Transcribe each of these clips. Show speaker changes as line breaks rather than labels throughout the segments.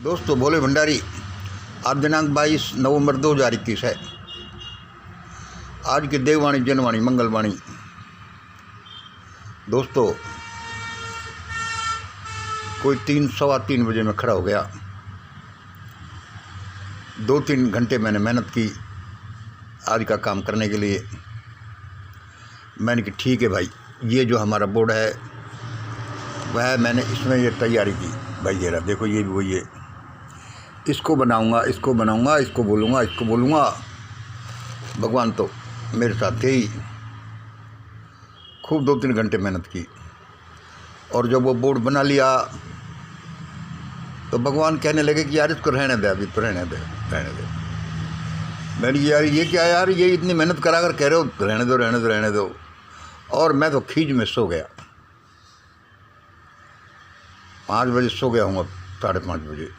दोस्तों, भोले भंडारी। आज दिनांक 22 नवंबर 2021 है। आज की देववाणी, जनवाणी, मंगलवाणी। दोस्तों, कोई 3-3:15 बजे में खड़ा हो गया। 2-3 घंटे मैंने मेहनत की आज का काम करने के लिए। मैंने कहा ठीक है भाई, ये जो हमारा बोर्ड है वह मैंने इसमें ये तैयारी की। भाई ये रहा, देखो ये भी वही है। इसको बनाऊंगा, इसको बनाऊंगा, इसको बोलूँगा, इसको बोलूँगा। भगवान तो मेरे साथ थे ही। खूब 2-3 घंटे मेहनत की और जब वो बोर्ड बना लिया तो भगवान कहने लगे कि यार इसको रहने दे, अभी तो रहने दे। मैंने यार ये क्या यार, ये इतनी मेहनत करा कर कह रहे हो रहने दो रहने दो रहने दो। और मैं तो खींच में सो गया। 5 बजे सो गया हूँ, 5:30 बजे।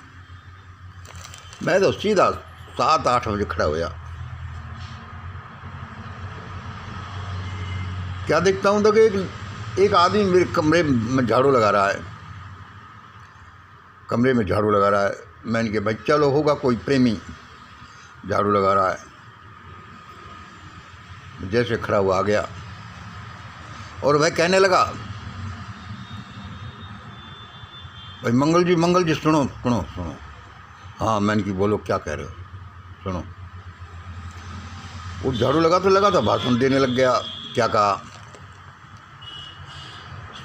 मैं तो सीधा 7-8 बजे खड़ा हुआ। क्या देखता हूँ तो कि एक आदमी मेरे कमरे में झाड़ू लगा रहा है। कमरे में झाड़ू लगा रहा है। मैंने कहा भाई चलो, होगा कोई प्रेमी झाड़ू लगा रहा है। जैसे खड़ा हुआ आ गया और वह कहने लगा, भाई मंगल जी सुनो सुनो सुनो। हाँ, मैंने की बोलो, क्या कह रहे हो, सुनो। वो झाड़ू लगा था, भाषण देने लग गया। क्या कहा,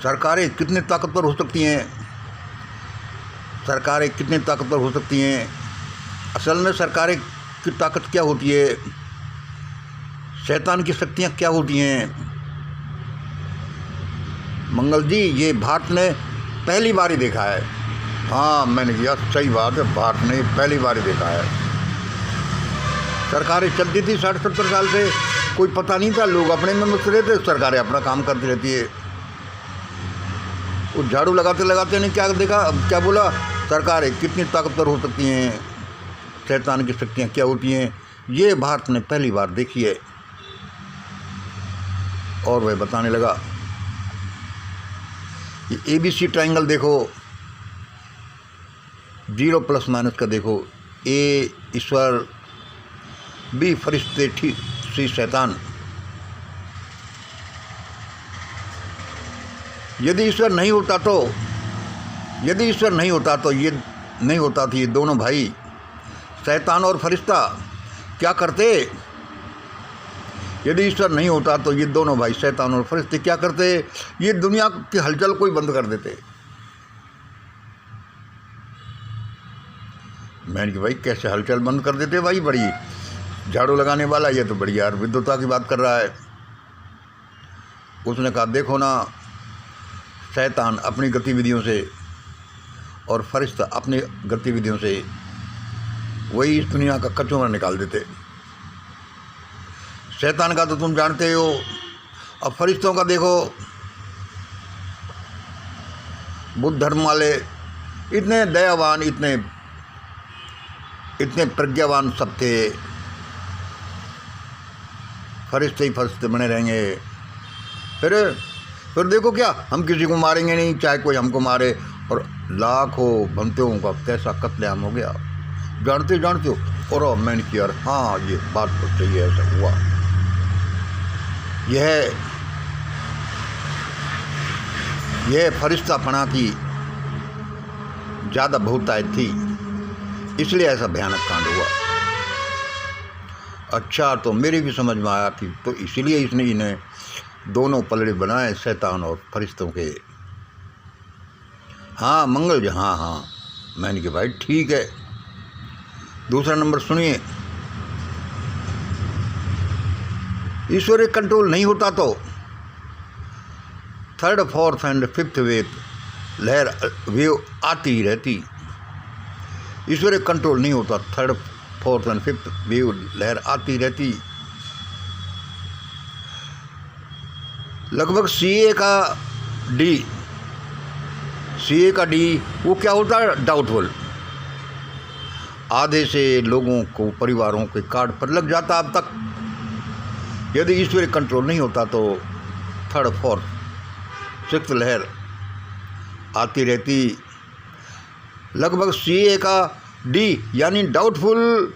सरकारें कितनी ताकतवर हो सकती हैं, सरकारें कितनी ताकतवर हो सकती हैं। असल में सरकारें की ताकत क्या होती है, शैतान की शक्तियाँ क्या होती हैं। मंगल जी, ये भारत ने पहली बार ही देखा है। हाँ, मैंने किया, सही बात है, भारत ने पहली बार ही देखा है। सरकारें चलती थी 60-70 साल से, कोई पता नहीं था, लोग अपने में मस्त रहते, सरकारें अपना काम करती रहती है। वो झाड़ू लगाते लगाते ने क्या देखा, क्या बोला, सरकारें कितनी ताकतवर हो सकती हैं, शैतान की शक्तियाँ क्या होती हैं, ये भारत ने पहली बार देखी है। और वह बताने लगा, ये ABC ट्रायंगल देखो, 0 प्लस माइनस का देखो। A ईश्वर, B फरिश्ते, C शैतान। यदि ईश्वर नहीं होता तो ये नहीं होता थी, ये दोनों भाई शैतान और फरिश्ता क्या करते। यदि ईश्वर नहीं होता तो ये दोनों भाई शैतान और फरिश्ते क्या करते, ये दुनिया की हलचल कोई बंद कर देते। मैंने कहा भाई कैसे हलचल बंद कर देते भाई, बड़ी झाड़ू लगाने वाला, ये तो बड़ी यार विद्वता की बात कर रहा है। उसने कहा देखो ना, शैतान अपनी गतिविधियों से और फरिश्ता अपनी गतिविधियों से वही इस दुनिया का कचौरा निकाल देते। शैतान का तो तुम जानते हो, अब फरिश्तों का देखो। बुद्ध धर्म वाले इतने दयावान, इतने प्रज्ञावान सब थे। फरिश्ते ही फरिश्ते बने रहेंगे। फिर देखो क्या, हम किसी को मारेंगे नहीं, चाहे कोई हमको मारे। और लाखों बंदों का कैसा कत्लेआम हो गया, जानते हो। और मैंने किया, हाँ ये बात तो सही है, ऐसा हुआ। यह फरिश्तापना की ज़्यादा बहुतायत थी, इसलिए ऐसा भयानक कांड हुआ। अच्छा, तो मेरी भी समझ में आया कि तो इसीलिए इसने इन्हें दोनों पलड़े बनाए, शैतान और फरिश्तों के। हाँ मंगल जी, हाँ। मैंने कहा भाई ठीक है। दूसरा नंबर सुनिए, ईश्वरीय कंट्रोल नहीं होता तो 3rd, 4th and 5th wave आती ही रहती। ईश्वरीय कंट्रोल नहीं होता, 3rd, 4th and 5th wave लहर आती रहती। लगभग CA का D वो क्या होता है, डाउटफुल। आधे से लोगों को, परिवारों के कार्ड पर लग जाता अब तक। यदि ईश्वरीय कंट्रोल नहीं होता तो 3rd, 4th, 6th लहर आती रहती। लगभग CA का D यानी डाउटफुल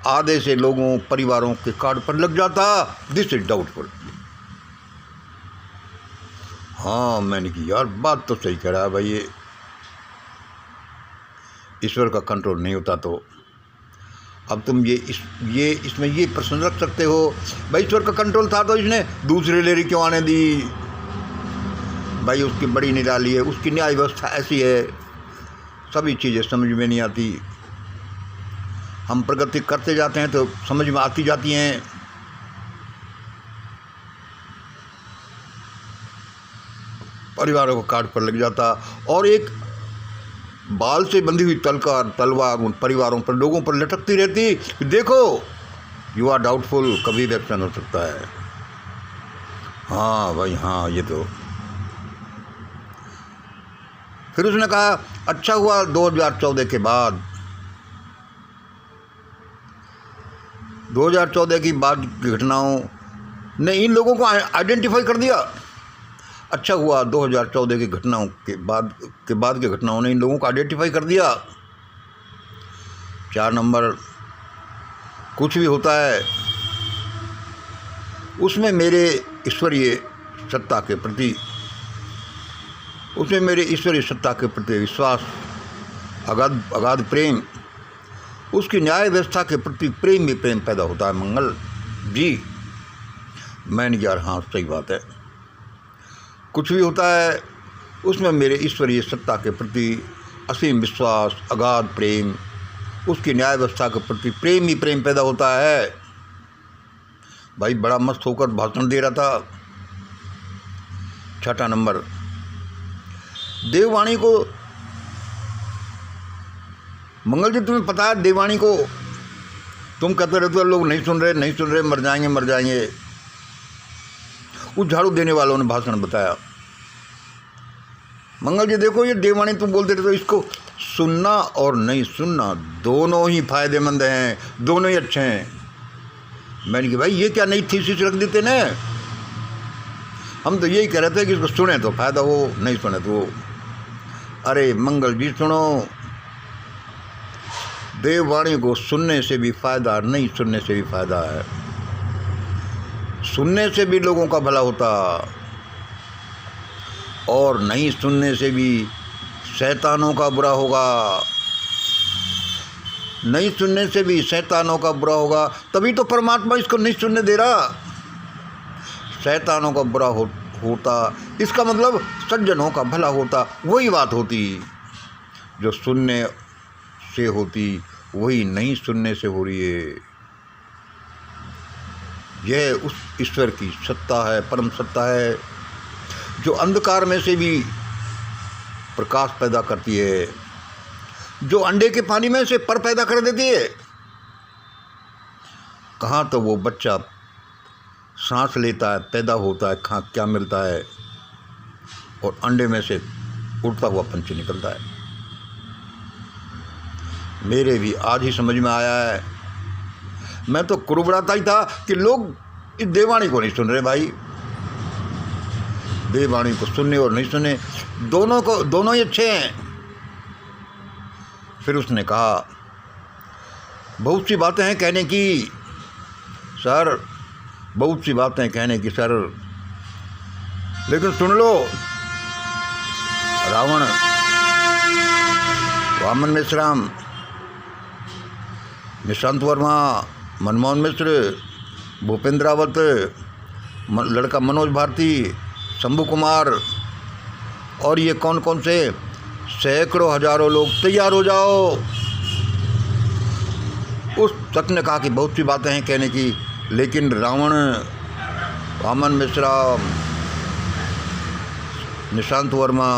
आधे से लोगों परिवारों के कार्ड पर लग जाता। This is doubtful. हाँ, मैंने की यार बात तो सही कह रहा है भाई, ये ईश्वर का कंट्रोल नहीं होता तो अब तुम इसमें ये प्रश्न रख सकते हो, भाई ईश्वर का कंट्रोल था तो इसने दूसरी लेरी क्यों आने दी? भाई उसकी बड़ी निराली है, उसकी न्याय व्यवस्था ऐसी है, सभी चीज़ें समझ में नहीं आती। हम प्रगति करते जाते हैं तो समझ में आती जाती हैं। परिवारों को कार्ड पर लग जाता और एक बाल से बंधी हुई तलवार उन परिवारों पर, लोगों पर लटकती रहती कि देखो यू आर डाउटफुल, कभी भी एक्शन हो सकता है। हाँ भाई हाँ, ये तो। फिर उसने कहा अच्छा हुआ 2014 के बाद, 2014 की बाद की घटनाओं ने इन लोगों को आइडेंटिफाई कर दिया। अच्छा हुआ 2014 की घटनाओं के बाद की घटनाओं ने इन लोगों को आइडेंटिफाई कर दिया। 4 नंबर, कुछ भी होता है उसमें मेरे ईश्वरीय सत्ता के प्रति विश्वास, अगाध प्रेम, उसकी न्याय व्यवस्था के प्रति प्रेम में प्रेम पैदा होता है। मंगल जी, मैंने यार हाँ सही बात है, कुछ भी होता है उसमें मेरे ईश्वरीय सत्ता के प्रति असीम विश्वास, अगाध प्रेम, उसकी न्याय व्यवस्था के प्रति प्रेम ही प्रेम पैदा होता है। भाई बड़ा मस्त होकर भाषण दे रहा था। 6 नंबर, देववाणी को, मंगल जी तुम्हें पता है देववाणी को तुम कहते रहते हो लोग नहीं सुन रहे, मर जाएंगे। उस झाड़ू देने वालों ने भाषण बताया। मंगल जी देखो ये देववाणी तुम बोलते रहते हो, इसको सुनना और नहीं सुनना दोनों ही फायदेमंद हैं, दोनों ही अच्छे हैं। मैंने कहा भाई ये क्या नई थीसिस रख देते ना, हम तो यही कह रहे थे कि इसको सुने तो फायदा हो, नहीं सुने तो। अरे मंगल जी सुनो, देववाणी को सुनने से भी फायदा, नहीं सुनने से भी फायदा है। सुनने से भी लोगों का भला होता और नहीं सुनने से भी शैतानों का बुरा होगा। नहीं सुनने से भी शैतानों का बुरा होगा, तभी तो परमात्मा इसको नहीं सुनने दे रहा। शैतानों का बुरा होता इसका मतलब सज्जनों का भला होता। वही बात होती जो सुनने से होती, वही नहीं सुनने से हो रही है। यह उस ईश्वर की सत्ता है, परम सत्ता है, जो अंधकार में से भी प्रकाश पैदा करती है, जो अंडे के पानी में से पर पैदा कर देती है। कहाँ तो वो बच्चा सांस लेता है, पैदा होता है, कहाँ क्या मिलता है, और अंडे में से उड़ता हुआ पंछी निकलता है। मेरे भी आज ही समझ में आया है। मैं तो कुड़बड़ाता ही था कि लोग इस देववाणी को नहीं सुन रहे। भाई देववाणी को सुनने और नहीं सुने दोनों ही अच्छे हैं। फिर उसने कहा बहुत सी बातें हैं कहने की सर, बहुत सी बातें कहने की सर, लेकिन सुन लो। रावण, वामन मेश्राम, निशांत वर्मा, मनमोहन मिश्र, भूपेंद्र रावत, लड़का मनोज भारती, शंभू कुमार, और ये कौन कौन से सैकड़ों हजारों लोग तैयार हो जाओ। उस शख्स ने कहा कि बहुत सी बातें हैं कहने की, लेकिन रावण, वामन मिश्रा, निशांत वर्मा,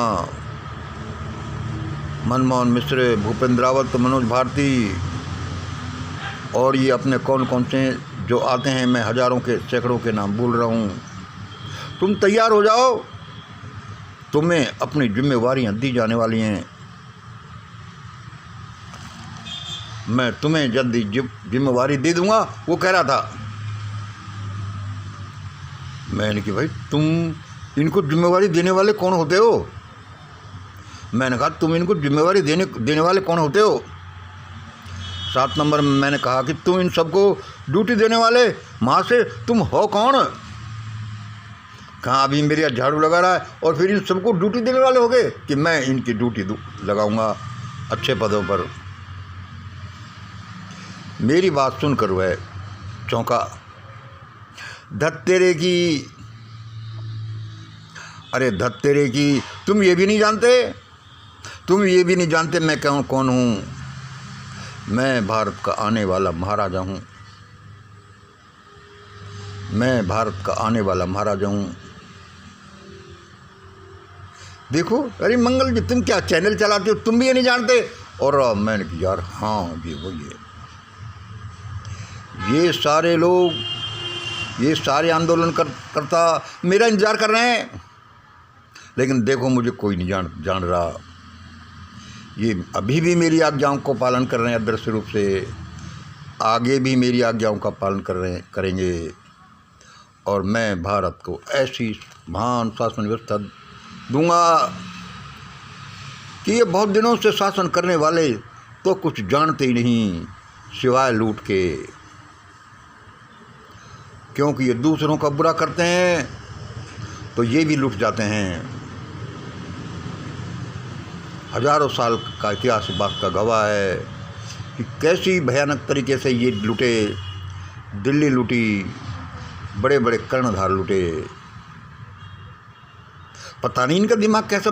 मनमोहन मिश्र, भूपेंद्र रावत, मनोज भारती, और ये अपने कौन कौन से जो आते हैं, मैं हजारों के सैकड़ों के नाम बोल रहा हूँ। तुम तैयार हो जाओ, तुम्हें अपनी जिम्मेवारियां दी जाने वाली हैं। मैं तुम्हें जल्दी जिम्मेवारी दे दूंगा, वो कह रहा था। मैंने कि भाई तुम इनको जिम्मेवारी देने वाले कौन होते हो? मैंने कहा तुम इनको जिम्मेवारी देने वाले कौन होते हो? 7 नंबर में मैंने कहा कि तुम इन सबको ड्यूटी देने वाले माँ से तुम हो कौन? कहाँ अभी मेरे यहाँ झाड़ू लगा रहा है और फिर इन सबको ड्यूटी देने वाले हो गए कि मैं इनकी ड्यूटी लगाऊंगा अच्छे पदों पर। मेरी बात सुनकर वह चौंका। धत तेरे की, अरे धत तेरे की, तुम ये भी नहीं जानते मैं कौन हूँ? मैं भारत का आने वाला महाराजा हूँ। मैं भारत का आने वाला महाराजा हूँ। देखो, अरे मंगल जी तुम क्या चैनल चलाते हो, तुम भी ये नहीं जानते? और मैंने कहा यार हाँ ये वही है, ये सारे लोग, ये सारे आंदोलन करता मेरा इंतज़ार कर रहे हैं, लेकिन देखो मुझे कोई नहीं जान रहा। ये अभी भी मेरी आज्ञाओं को पालन कर रहे हैं अदृश्य रूप से, आगे भी मेरी आज्ञाओं का पालन करेंगे। और मैं भारत को ऐसी महान शासन व्यवस्था दूंगा कि ये बहुत दिनों से शासन करने वाले तो कुछ जानते ही नहीं सिवाय लूट के, क्योंकि ये दूसरों का बुरा करते हैं तो ये भी लूट जाते हैं। हजारों साल का इतिहास इस बात का गवाह है कि कैसी भयानक तरीके से ये लूटे। दिल्ली लूटी, बड़े बड़े कर्णधार लूटे। पता नहीं इनका दिमाग कैसे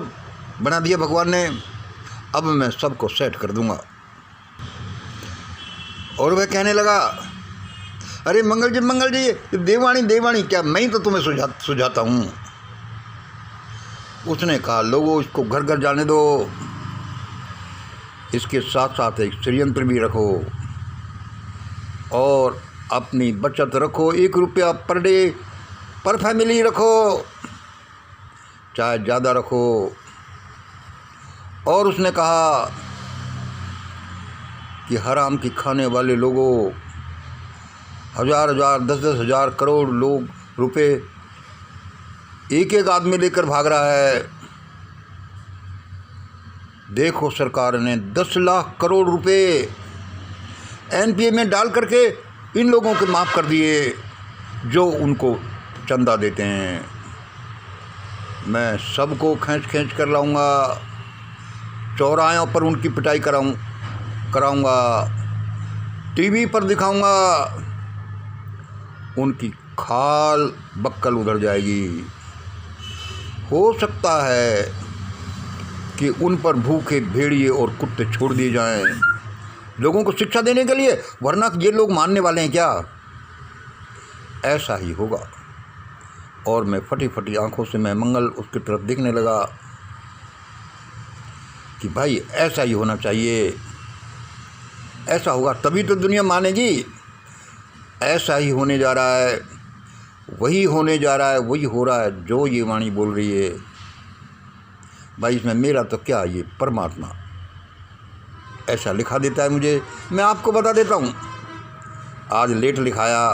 बना दिया भगवान ने। अब मैं सबको सेट कर दूंगा। और वह कहने लगा, अरे मंगल जी देवानी क्या मैं ही तो तुम्हें सुझाता हूँ। उसने कहा लोगों इसको घर घर जाने दो, इसके साथ साथ एक षड्यंत्र भी रखो और अपनी बचत रखो, 1 रुपया पर डे पर फैमिली रखो, चाहे ज़्यादा रखो। और उसने कहा कि हराम की खाने वाले लोगों, 1000 10 हज़ार करोड़ लोग रुपए एक आदमी लेकर भाग रहा है। देखो सरकार ने 10 लाख करोड़ रुपए एनपीए में डाल करके इन लोगों के माफ़ कर दिए जो उनको चंदा देते हैं। मैं सबको खींच कर लाऊंगा, चौराहों पर उनकी पिटाई कराऊंगा, टीवी पर दिखाऊंगा, उनकी खाल बक्कल उधर जाएगी। हो सकता है कि उन पर भूखे भेड़िए और कुत्ते छोड़ दिए जाएं लोगों को शिक्षा देने के लिए, वरना ये लोग मानने वाले हैं क्या? ऐसा ही होगा। और मैं फटी आंखों से मैं मंगल उसकी तरफ देखने लगा कि भाई ऐसा ही होना चाहिए, ऐसा होगा तभी तो दुनिया मानेगी। ऐसा ही होने जा रहा है, वही होने जा रहा है, वही हो रहा है जो ये वाणी बोल रही है। भाई इसमें मेरा तो क्या, ये परमात्मा ऐसा लिखा देता है मुझे। मैं आपको बता देता हूँ, आज लेट लिखाया,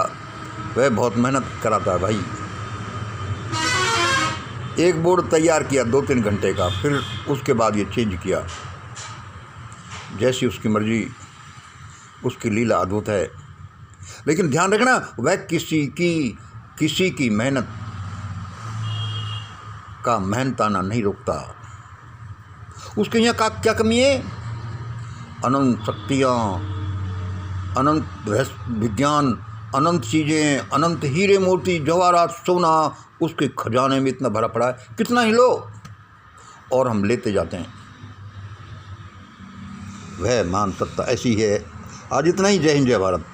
वह बहुत मेहनत कराता है भाई। एक बोर्ड तैयार किया 2-3 घंटे का, फिर उसके बाद ये चेंज किया। जैसी उसकी मर्जी, उसकी लीला अद्भुत है। लेकिन ध्यान रखना, वह किसी की मेहनत का मेहनताना नहीं रोकता। उसके यहाँ क्या कमी है? अनंत शक्तियाँ, अनंत विज्ञान, अनंत चीज़ें, अनंत हीरे मोती जवाहरात सोना उसके खजाने में इतना भरा पड़ा है, कितना ही लो और हम लेते जाते हैं। वह महान सत्ता ऐसी है। आज इतना ही। जय हिंद, जय भारत।